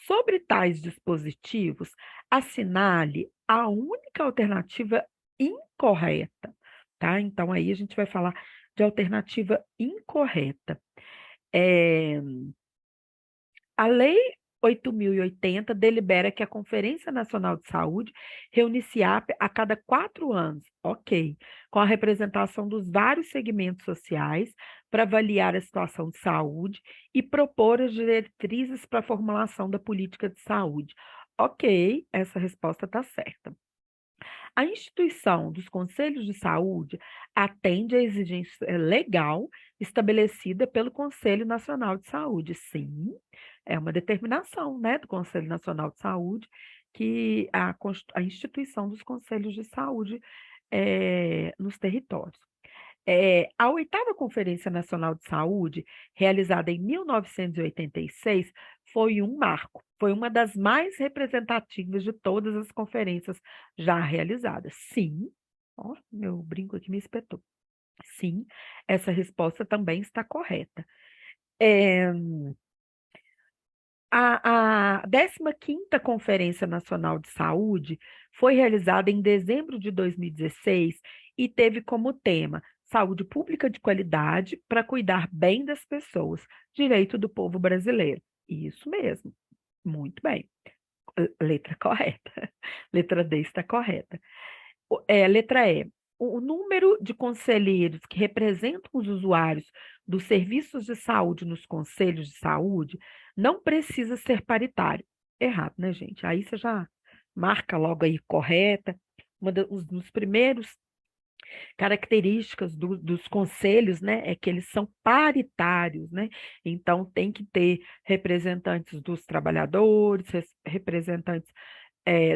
Sobre tais dispositivos, assinale a única alternativa incorreta, tá? Então, aí a gente vai falar de alternativa incorreta. É, a Lei 8.080 delibera que a Conferência Nacional de Saúde reúne-se-á a cada 4 anos, ok, com a representação dos vários segmentos sociais para avaliar a situação de saúde e propor as diretrizes para a formulação da política de saúde. Ok, essa resposta está certa. A instituição dos conselhos de saúde atende à exigência legal estabelecida pelo Conselho Nacional de Saúde. Sim, é uma determinação, né, do Conselho Nacional de Saúde que a instituição dos conselhos de saúde nos territórios. A oitava Conferência Nacional de Saúde, realizada em 1986, foi um marco. Foi uma das mais representativas de todas as conferências já realizadas. Sim, ó, meu brinco aqui me espetou. Sim, essa resposta também está correta. É, a 15ª Conferência Nacional de Saúde foi realizada em dezembro de 2016 e teve como tema Saúde Pública de Qualidade para cuidar bem das pessoas, direito do povo brasileiro. Isso mesmo, muito bem. Letra correta. Letra D está correta. Letra E. O número de conselheiros que representam os usuários dos serviços de saúde nos conselhos de saúde não precisa ser paritário. Errado, né, gente? Aí você já marca logo aí correta. Um dos primeiros características dos conselhos, né, é que eles são paritários, né? Então tem que ter representantes dos trabalhadores, representantes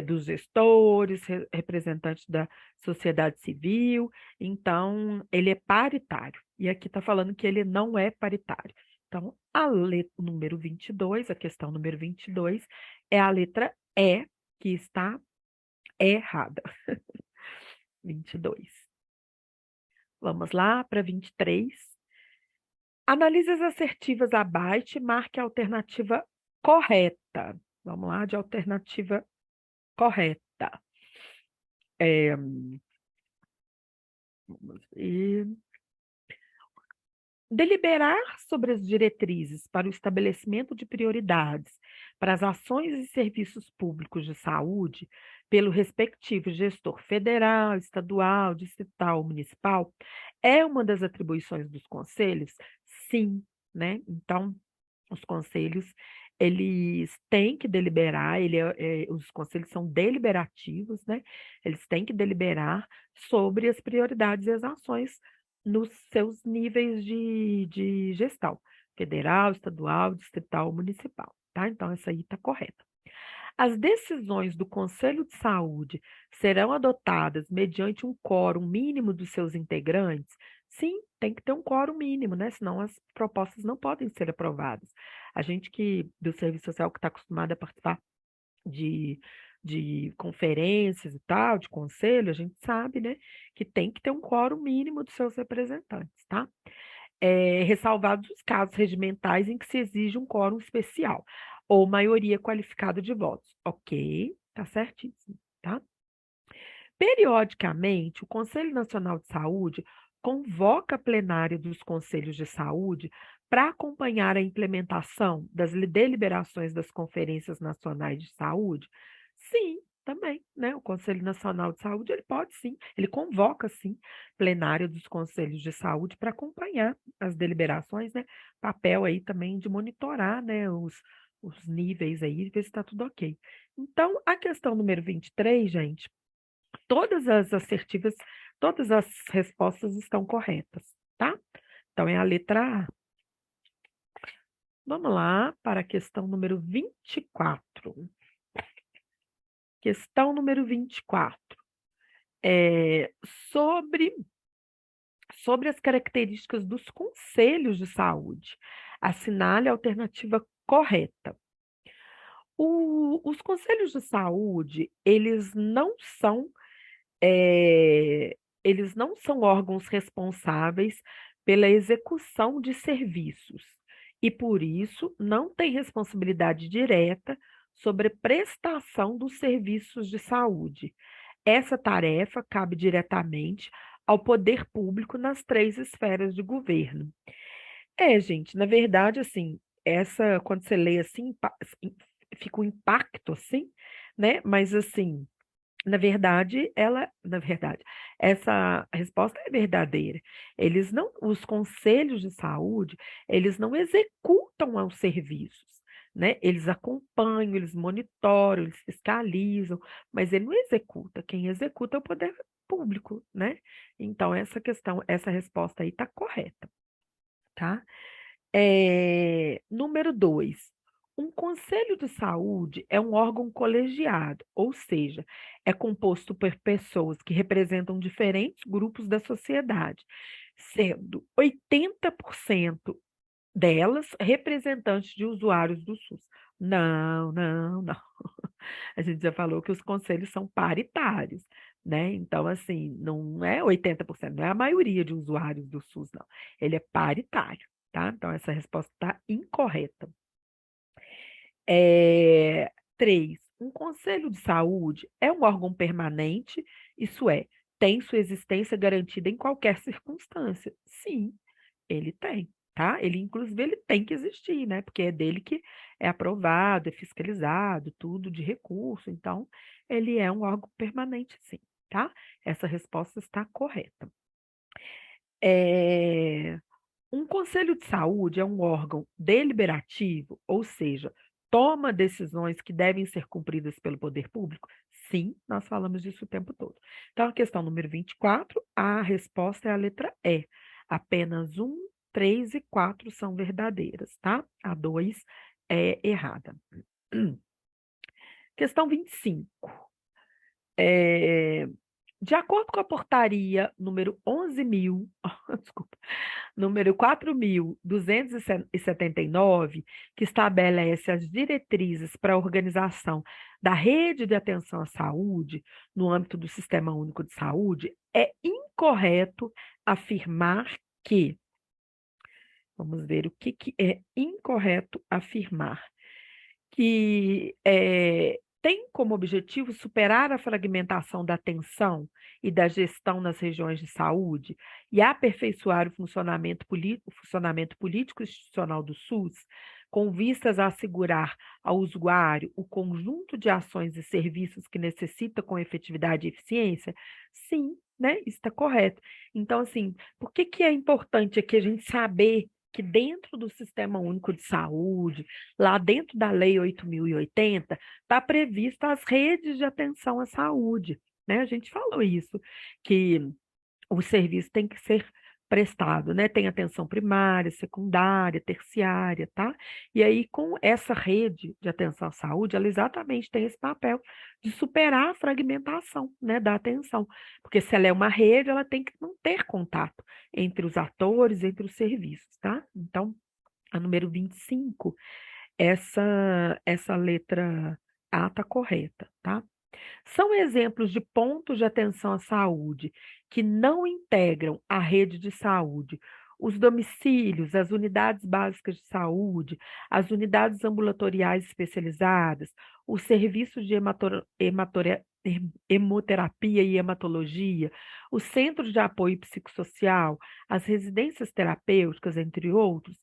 dos gestores, representantes da sociedade civil. Então ele é paritário. E aqui está falando que ele não é paritário. Então, a letra número 22, a questão número 22, é a letra E, que está errada. 22. Vamos lá para 23. Analise as assertivas abaixo e marque a alternativa correta. Vamos lá, de alternativa correta. Vamos ver. Deliberar sobre as diretrizes para o estabelecimento de prioridades para as ações e serviços públicos de saúde pelo respectivo gestor federal, estadual, distrital ou municipal é uma das atribuições dos conselhos? Sim, né? Então, os conselhos, eles têm que deliberar, os conselhos são deliberativos, né? Eles têm que deliberar sobre as prioridades e as ações nos seus níveis de gestão, federal, estadual, distrital, municipal, tá? Então, essa aí está correta. As decisões do Conselho de Saúde serão adotadas mediante um quórum mínimo dos seus integrantes? Sim, tem que ter um quórum mínimo, né? Senão as propostas não podem ser aprovadas. A gente que do serviço social que está acostumado a participar de, de conferências e tal, de conselho, a gente sabe, né, que tem que ter um quórum mínimo dos seus representantes, tá? Ressalvados os casos regimentais em que se exige um quórum especial ou maioria qualificada de votos. Ok, tá certíssimo, tá? Periodicamente, o Conselho Nacional de Saúde convoca a plenária dos conselhos de saúde para acompanhar a implementação das deliberações das conferências nacionais de saúde? Sim, também, né? O Conselho Nacional de Saúde, ele pode sim, ele convoca sim plenária dos conselhos de saúde para acompanhar as deliberações, né? Papel aí também de monitorar, né, os níveis aí, ver se está tudo ok. Então, a questão número 23, gente, todas as assertivas, todas as respostas estão corretas, tá? Então, é a letra A. Vamos lá para a questão número 24. Questão número 24. É, sobre, sobre as características dos conselhos de saúde. Assinale a alternativa correta. Os conselhos de saúde, é, eles não são órgãos responsáveis pela execução de serviços e, por isso, não têm responsabilidade direta sobre a prestação dos serviços de saúde. Essa tarefa cabe diretamente ao poder público nas três esferas de governo. Gente, na verdade, assim, quando você lê assim, fica um impacto, assim, né? Mas, assim, na verdade, essa resposta é verdadeira. Os conselhos de saúde, eles não executam os serviços, né? Eles acompanham, eles monitoram, eles fiscalizam, mas ele não executa. Quem executa é o poder público, né? Então, essa resposta aí está correta, tá? Número 2. Um conselho de saúde é um órgão colegiado, ou seja, é composto por pessoas que representam diferentes grupos da sociedade, sendo 80% delas representantes de usuários do SUS. Não, não, não. A gente já falou que os conselhos são paritários, né? Então, assim, não é 80%, não é a maioria de usuários do SUS, não. Ele é paritário, tá? Então, essa resposta está incorreta. 3. Um conselho de saúde é um órgão permanente, isso é, tem sua existência garantida em qualquer circunstância. Sim, ele tem, tá? Inclusive, ele tem que existir, né? Porque é dele que é aprovado, é fiscalizado, tudo de recurso. Então, ele é um órgão permanente, sim, tá? Essa resposta está correta. É, Um conselho de saúde é um órgão deliberativo, ou seja, toma decisões que devem ser cumpridas pelo poder público? Sim, nós falamos disso o tempo todo. Então, a questão número 24, a resposta é a letra E. Apenas 1, 3 e 4 são verdadeiras, tá? A 2 é errada. Questão 25. É, de acordo com a portaria número 11.000, desculpa, número 4.279, que estabelece as diretrizes para a organização da rede de atenção à saúde no âmbito do Sistema Único de Saúde, é incorreto afirmar que, vamos ver o que é incorreto afirmar, que tem como objetivo superar a fragmentação da atenção e da gestão nas regiões de saúde e aperfeiçoar o funcionamento político institucional do SUS, com vistas a assegurar ao usuário o conjunto de ações e serviços que necessita com efetividade e eficiência? Sim, né? Isso está correto. Então, assim, por que que é importante aqui a gente saber que dentro do Sistema Único de Saúde, lá dentro da Lei 8.080, está prevista as redes de atenção à saúde, né? A gente falou isso, que o serviço tem que ser prestado, né? Tem atenção primária, secundária, terciária, tá? E aí, com essa rede de atenção à saúde, ela exatamente tem esse papel de superar a fragmentação, né, da atenção. Porque se ela é uma rede, ela tem que manter contato entre os atores, entre os serviços, tá? Então, a número 25, essa letra A está correta, tá? São exemplos de pontos de atenção à saúde que não integram a rede de saúde, os domicílios, as unidades básicas de saúde, as unidades ambulatoriais especializadas, os serviços de hemoterapia e hematologia, os centros de apoio psicossocial, as residências terapêuticas, entre outros.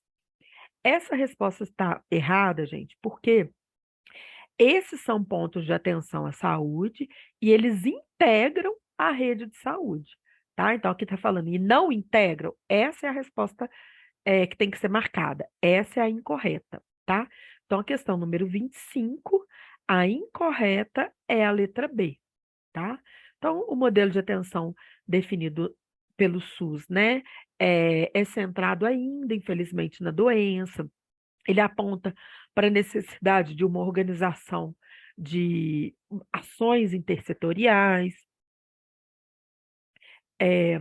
Essa resposta está errada, gente, porque esses são pontos de atenção à saúde e eles integram a rede de saúde, tá? Então, aqui está falando, e não integram, essa é a resposta que tem que ser marcada. Essa é a incorreta, tá? Então, a questão número 25, a incorreta é a letra B, tá? Então, o modelo de atenção definido pelo SUS, né, é centrado ainda, infelizmente, na doença. Ele aponta para a necessidade de uma organização de ações intersetoriais, é,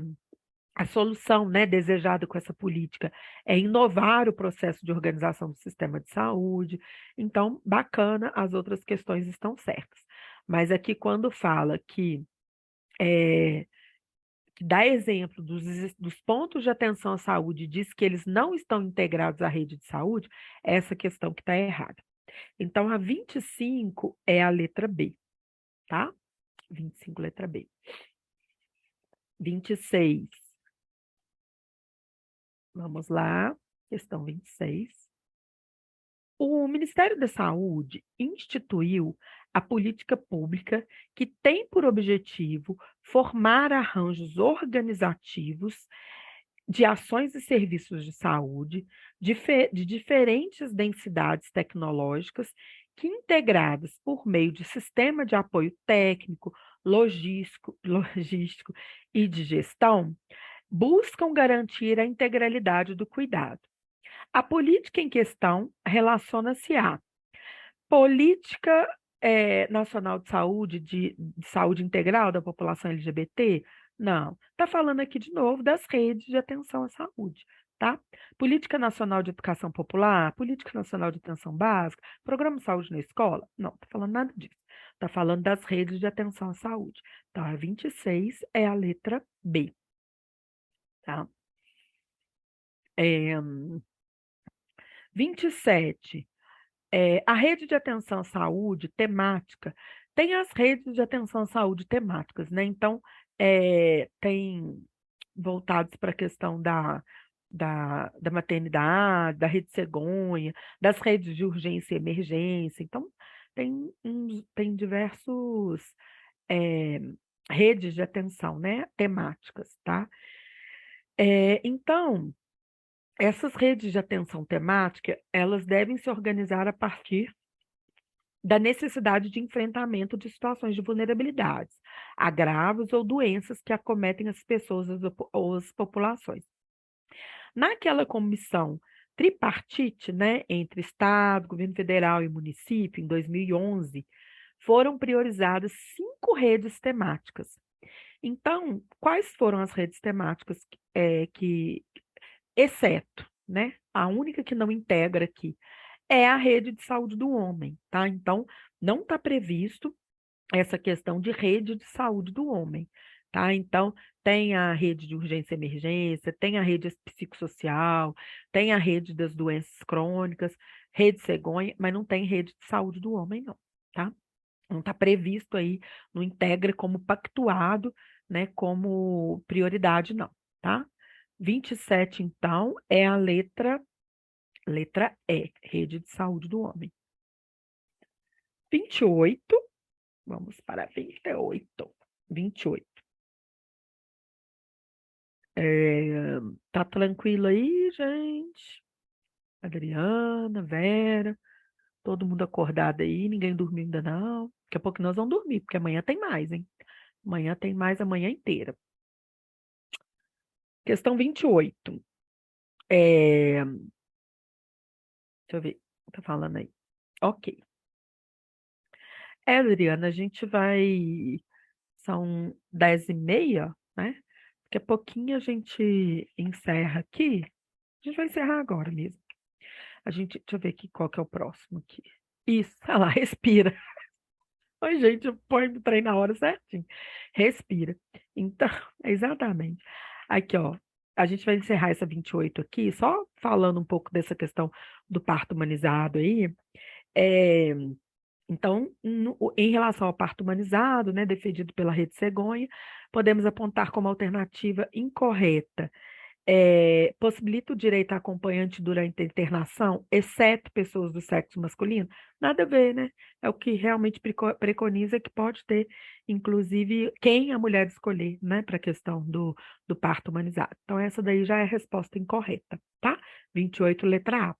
a solução, né, desejada com essa política é inovar o processo de organização do sistema de saúde. Então, bacana, as outras questões estão certas. Mas aqui, quando fala é, que dá exemplo dos pontos de atenção à saúde e diz que eles não estão integrados à rede de saúde, é essa questão que está errada. Então, a 25 é a letra B, tá? 25, letra B. 26. Vamos lá, questão 26. O Ministério da Saúde instituiu a política pública que tem por objetivo formar arranjos organizativos de ações e serviços de saúde de diferentes densidades tecnológicas que, integradas por meio de sistema de apoio técnico, logístico e de gestão, buscam garantir a integralidade do cuidado. A política em questão relaciona-se à política nacional de saúde, de saúde integral da população LGBT? Não. Está falando aqui de novo das redes de atenção à saúde, tá? Política Nacional de Educação Popular, Política Nacional de Atenção Básica, Programa de Saúde na Escola? Não, está falando nada disso. Está falando das redes de atenção à saúde. Então, a 26 é a letra B, tá? 27. A rede de atenção à saúde temática tem as redes de atenção à saúde temáticas, né? Então, tem voltados para a questão da maternidade, da rede cegonha, das redes de urgência e emergência. Então, tem diversos é, redes de atenção, né? Temáticas, tá? Então, essas redes de atenção temática, elas devem se organizar a partir da necessidade de enfrentamento de situações de vulnerabilidades, agravos ou doenças que acometem as pessoas ou as populações. Naquela comissão tripartite, né, entre Estado, Governo Federal e município, em 2011, foram priorizadas 5 redes temáticas. Então, quais foram as redes temáticas exceto, né, a única que não integra aqui, é a rede de saúde do homem, tá? Então, não está previsto essa questão de rede de saúde do homem, tá? Então, tem a rede de urgência e emergência, tem a rede psicossocial, tem a rede das doenças crônicas, rede cegonha, mas não tem rede de saúde do homem, não, tá? Não está previsto aí no Integra como pactuado, né, como prioridade, não, tá? 27, então, é a letra E, Rede de Saúde do Homem. 28, vamos para 28. 28. Tá tranquilo aí, gente? Adriana, Vera, todo mundo acordado aí, ninguém dormiu ainda não. Daqui a pouco nós vamos dormir, porque amanhã tem mais, hein? Amanhã tem mais a manhã inteira. Questão 28. Deixa eu ver. Tá falando aí. Ok. Adriana, a gente vai. São 10h30, né? Daqui a pouquinho a gente encerra aqui. A gente vai encerrar agora mesmo. Deixa eu ver aqui qual que é o próximo aqui. Isso, olha lá, respira. Oi, gente, põe o trem na hora certinho. Respira. Então, exatamente. Aqui, ó. A gente vai encerrar essa 28 aqui, só falando um pouco dessa questão do parto humanizado aí. É, então, em relação ao parto humanizado, né, defendido pela Rede Cegonha, podemos apontar como alternativa incorreta possibilita o direito a acompanhante durante a internação, exceto pessoas do sexo masculino? Nada a ver, né? É o que realmente preconiza que pode ter, inclusive, quem a mulher escolher, né, para a questão do parto humanizado. Então, essa daí já é a resposta incorreta, tá? 28, letra A.